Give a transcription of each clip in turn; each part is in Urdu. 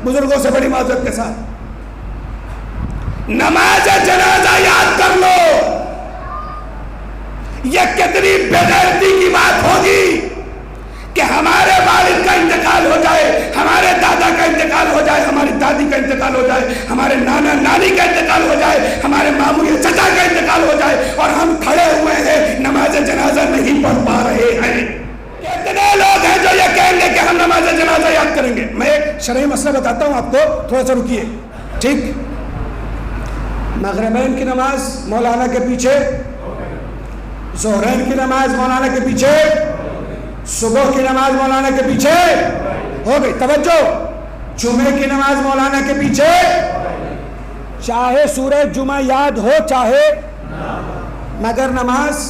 بزرگوں سے بڑی معذرت کے ساتھ، نماز جنازہ یاد کر لو. یہ کتنی بے غیرتی کی بات ہوگی کہ ہمارے والد کا انتقال ہو جائے، ہمارے دادا کا انتقال ہو جائے، ہماری دادی کا انتقال ہو جائے، ہمارے نانا نانی کا انتقال ہو جائے، ہمارے ماموں یا چچا کا انتقال ہو جائے، اور ہم کھڑے ہوئے ہیں نماز جنازہ نہیں پڑھ پا رہے ہیں. کتنے لوگ ہیں جو یہ کہیں گے کہ ہم نماز جنازہ یاد کریں گے؟ میں ایک شرعی مسئلہ بتاتا ہوں آپ کو، تھوڑا سا رکیے. ٹھیک، مغربین کی نماز مولانا کے پیچھے، ظہرین کی نماز مولانا کے پیچھے، صبح کی نماز مولانا کے پیچھے ہو گئی. توجہ، جمعے کی نماز مولانا کے پیچھے، چاہے سورہ جمعہ یاد ہو چاہے، مگر نماز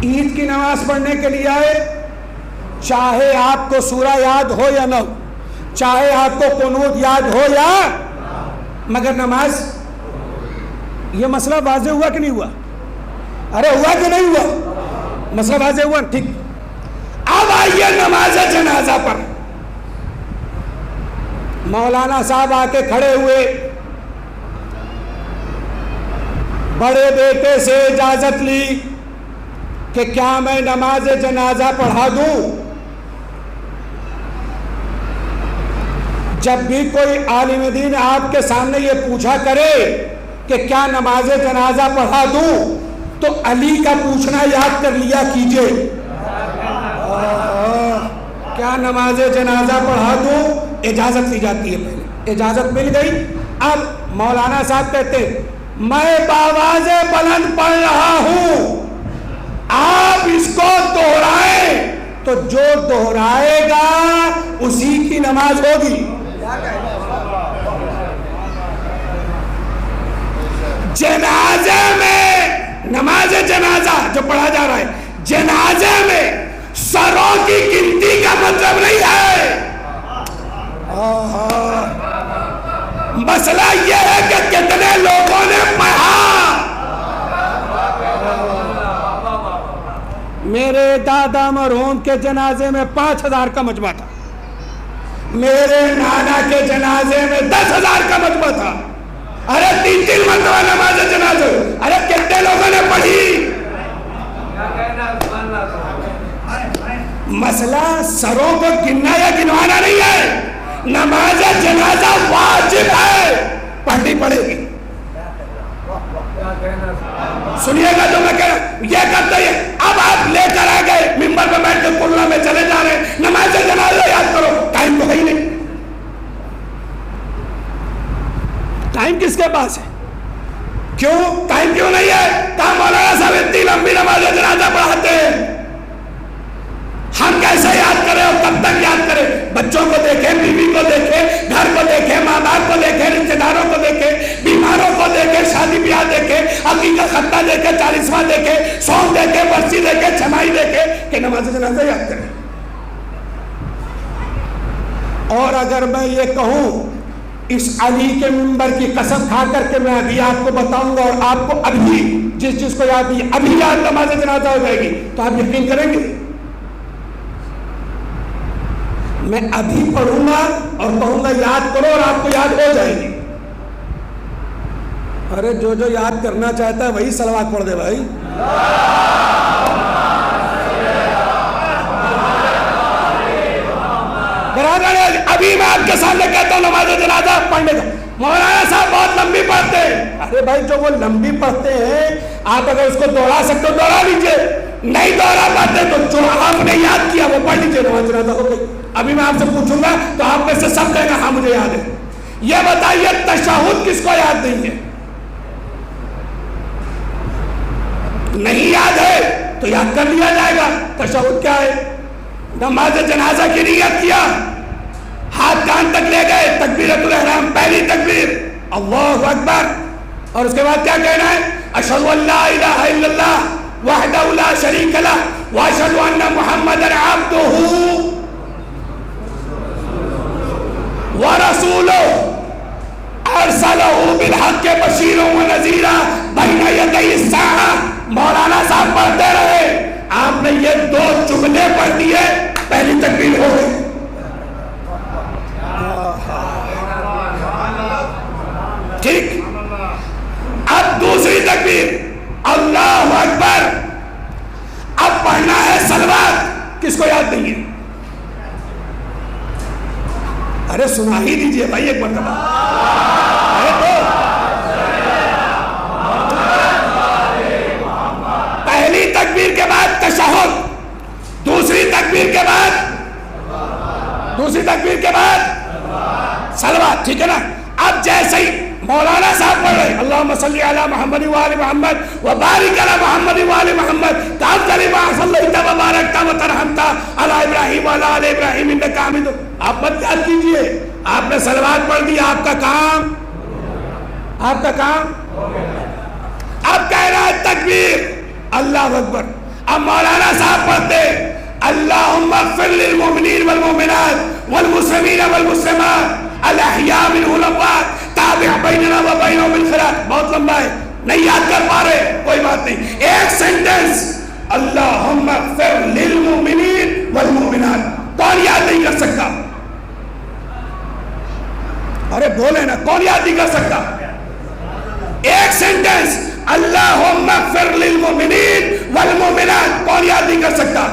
عید کی نماز پڑھنے کے لیے آئے، چاہے آپ کو سورہ یاد ہو یا نہ ہو، چاہے آپ کو قنوت یاد ہو یا، مگر نماز. یہ مسئلہ واضح ہوا کہ نہیں ہوا؟ ارے ہوا کہ نہیں ہوا؟ مسئلہ واضح ہوا. ٹھیک، اب آئیے نماز جنازہ پر. مولانا صاحب آ کے کھڑے ہوئے، بڑے بیٹے سے اجازت لی کہ کیا میں نماز جنازہ پڑھا دوں؟ جب بھی کوئی عالم دین آپ کے سامنے یہ پوچھا کرے کہ کیا نماز جنازہ پڑھا دوں، تو علی کا پوچھنا یاد کر لیا کیجئے. کیا نماز جنازہ پڑھا دوں؟ اجازت لی جاتی ہے. پہلے اجازت مل گئی، اب مولانا صاحب کہتے ہیں میں باواز بلند پڑھ رہا ہوں، آپ اس کو دوہرائیں، تو جو دوہرائے گا اسی کی نماز ہوگی. جنازے میں، نماز جنازہ جو پڑھا جا رہا ہے، جنازے میں سروں کی گنتی کا مطلب نہیں ہے. مسئلہ یہ ہے کہ کتنے لوگوں نے پڑھا. میرے دادا مرحوم کے جنازے میں 5,000 کا مجمع تھا، میرے نانا کے جنازے میں 10,000 کا مجمع تھا. ارے 3 مرتبہ نماز جنازہ، ارے کتنے لوگوں نے پڑھی؟ مسئلہ سروں کو گننا یا گنوانا نہیں ہے، نماز جنازہ واجب ہے، پڑھنی پڑے گی. سنیے گا جو میں کہہ رہا ہوں، یہ کرتے ہیں. اب آپ لے کر آ گئے ممبر پہ بیٹھ کے قرآن میں چلے جا رہے ہیں نماز جنازہ یاد کرو. ٹائم تو ہے ہی نہیں. ٹائم کس کے پاس ہے؟ کیوں ٹائم کیوں نہیں ہے؟ کہاں مولانا صاحب اتنی لمبی نماز جنازہ پڑھاتے ہیں، ہم کیسے یاد کریں اور کب تک یاد کریں؟ بچوں کو دیکھیں، بیوی کو دیکھیں، گھر کو دیکھیں، ماں باپ کو دیکھیں، رشتے داروں کو دیکھیں، بیماروں کو دیکھیں، شادی بیاہ دیکھیں، عقیقہ ختنہ دیکھیں، 40واں دیکھیں، سون دیکھیں، برسی دیکھیں، چھمائی دیکھیں، کہ نماز جنازہ یاد کریں. اور اگر میں یہ کہوں اس علی کے منبر کی قسم کھا کر کے میں ابھی آپ کو بتاؤں گا، اور آپ کو ابھی جس چیز کو یاد نہیں ابھی یاد نماز جنازہ ہو جائے گی، تو آپ یقین کریں گے؟ میں ابھی پڑھوں گا اور کہوں گا یاد کرو، اور آپ کو یاد ہو جائے گی. ارے جو جو یاد کرنا چاہتا ہے وہی صلوات پڑھ دے بھائی. ابھی میں آپ کے سامنے کہتا ہوں نماز جنازہ پڑھنے کا. مولانا صاحب بہت لمبی پڑھتے ہیں. ارے بھائی جو وہ لمبی پڑھتے ہیں آپ اگر اس کو دوہرا سکتے ہو دوہرا لیجئے، نہیں دوہرا پاتے تو جو آپ نے یاد کیا وہ پڑھ لیجئے. نماز جنازہ ہو گئی. ابھی میں آپ سے پوچھوں گا تو آپ میں سے سب کہے گا ہاں مجھے یاد ہے. یہ بتائیے تشہد کس کو یاد نہیں ہے؟ نہیں یاد ہے تو یاد کر لیا جائے گا. تشہد کیا ہے؟ نماز جنازہ کی نیت کیا، ہاتھ کان تک لے گئے، تکبیرۃ الاحرام پہلی تکبیر اللہ اکبر، اور اس کے بعد کیا کہنا ہے؟ اشہد ان لا الہ الا اللہ وحدہ لا شریک لہ واشہد ان محمدا عبدہ ورسولہ ارسلہ بالحق بشیرا ونذیرا بین یدی الساعہ. مولانا صاحب پڑھتے رہے، آپ نے یہ 2 جملے پڑھ دیے، پہلی تکبیر ہو گئی. ارے سنا ہی دیجئے بھائی ایک مرتبہ. پہلی تکبیر کے بعد تشہد، دوسری تکبیر کے بعد صلوات، ٹھیک ہے نا. اب جیسے ہی مولانا صاحب پڑھ رہے اللہم صلی علی محمد وآل محمد وبارک علی محمد وآل محمد تأفضل ما صلیت وبارکت وترحمت علی ابراہیم وعلی آل ابراہیم انک حمید. آپ مت یاد کیجئے، آپ نے صلوات پڑھ دی، آپ کا کام اب کہہ رہا ہے تکبیر اللہ اکبر. اب مولانا صاحب پڑھتے اللہم اغفر للمؤمنین والمؤمنات والمسلمین والمسلمات الاحیاء منهم والاموات تابع بیننا و بینہم بالخیرات. بہت لمبا ہے، نہیں یاد کر پا رہے، کوئی بات نہیں. ایک سینٹنس اللہم اغفر للمؤمنین والمؤمنات، کون یاد نہیں کر سکتا؟ ارے بولے نا، کون یاد نہیں کر سکتا؟ ایک سینٹنس اللہم اغفر للمؤمنین والمؤمنات، کون یاد نہیں کر سکتا؟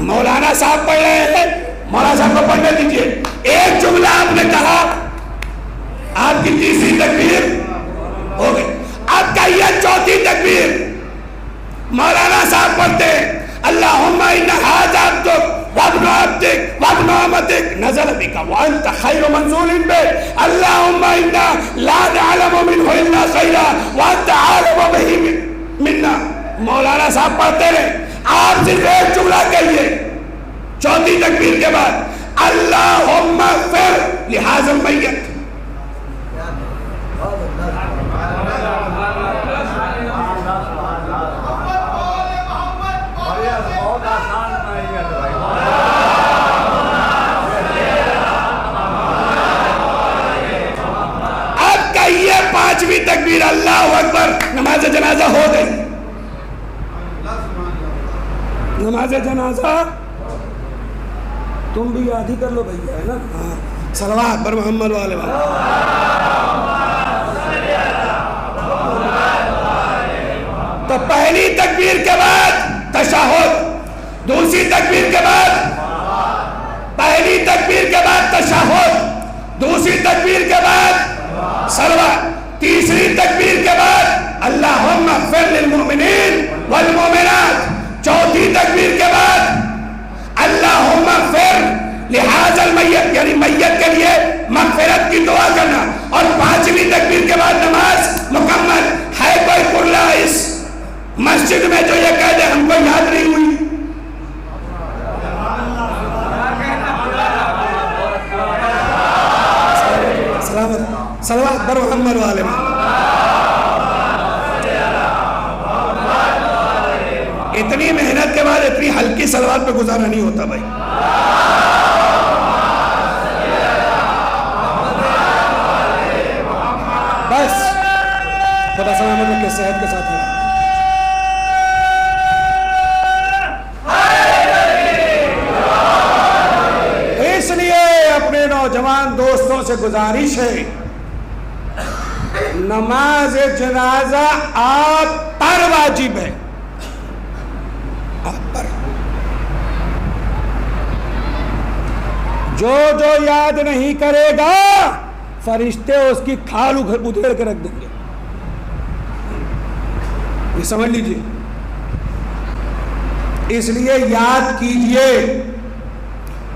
مولانا صاحب پڑھ رہے ہیں، مولانا صاحب کو پڑھنے دیجئے. ایک جملہ آپ نے کہا، آپ کی تیسری تکبیر ہو گئی. اب کہیے چوتھی تکبیر. مولانا صاحب پڑھتے اللہم ان ھذا عبدک وابن عبدک وابن امتک نزل بک وانت خیر منزول بک اللہم انا لا نعلم منہ الا خیرا وانت عالم بہ منا. مولانا صاحب پڑھتے رہے، آپ صرف ایک جملہ کہیے چوتھی تکبیر کے بعد اللہم اغفر لہذا المیت. اب کہیے پانچویں تکبیر اللہ اکبر. نماز جنازہ ہو گئی. نماز جنازہ تم بھی یاد ہی کر لو بھیا، ہے نا. صلوات پر محمد والے تو پہلی تکبیر کے بعد تشہد، دوسری تکبیر کے بعد پہلی تکبیر کے بعد تشہد، دوسری تکبیر کے بعد صلوات، تیسری تکبیر کے بعد اللہم اغفر للمؤمنین والمؤمنات، چوتھی تکبیر کے بعد اللہم اغفر لہذا المیت، یعنی میت کے لیے مغفرت کی دعا کرنا. اور پانچویں تکبیر کے بعد نماز مکمل. ہے کوئی کرلا اس مسجد میں جو یہ کہہ دے ہم کو یاد نہیں ہوئی؟ صلوات بر محمد والے میں. اتنی محنت کے بعد اتنی ہلکی صلوات پہ گزارا نہیں ہوتا بھائی. بس خدا سلامت رکھے، صحت کے ساتھ ہے. اس لیے اپنے نوجوان دوستوں سے گزارش ہے، نماز جنازہ آپ پر واجب ہے، آپ پر. جو یاد نہیں کرے گا فرشتے اس کی کھال ادھیڑ کے رکھ دیں گے. یہ سمجھ لیجئے. اس لیے یاد کیجئے،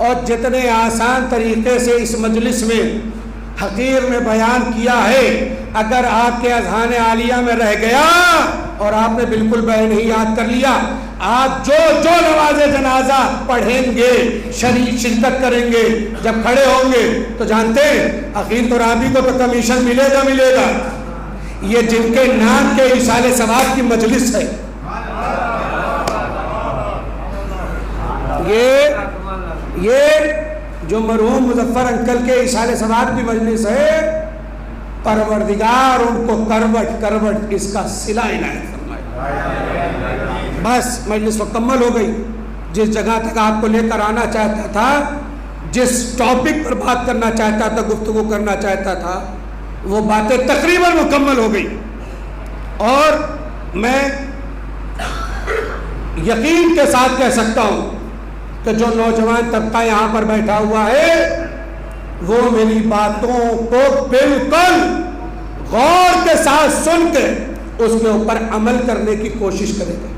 اور جتنے آسان طریقے سے اس مجلس میں حقیر میں بیان کیا ہے، اگر آپ کے اذہان عالیہ میں رہ گیا اور آپ نے بالکل نہیں یاد کر لیا، آپ جو نماز جنازہ پڑھیں گے، شرکت کریں گے، جب کھڑے ہوں گے تو جانتے ہیں عقیل ترابی کو تو کمیشن ملے گا. یہ جن کے نام کے ایصال ثواب کی مجلس ہے، یہ جو مرحوم مظفر انکل کے ایصال ثواب کی مجلس ہے، پروردگار ان کو کروٹ اس کا صلہ عنایت فرمائے. بس مجلس مکمل ہو گئی. جس جگہ تک آپ کو لے کر آنا چاہتا تھا، جس ٹاپک پر بات کرنا چاہتا تھا، گفتگو کرنا چاہتا تھا، وہ باتیں تقریباً مکمل ہو گئی. اور میں یقین کے ساتھ کہہ سکتا ہوں کہ جو نوجوان طبقہ یہاں پر بیٹھا ہوا ہے وہ میری باتوں کو بالکل غور کے ساتھ سن کے اس کے اوپر عمل کرنے کی کوشش کرے گا.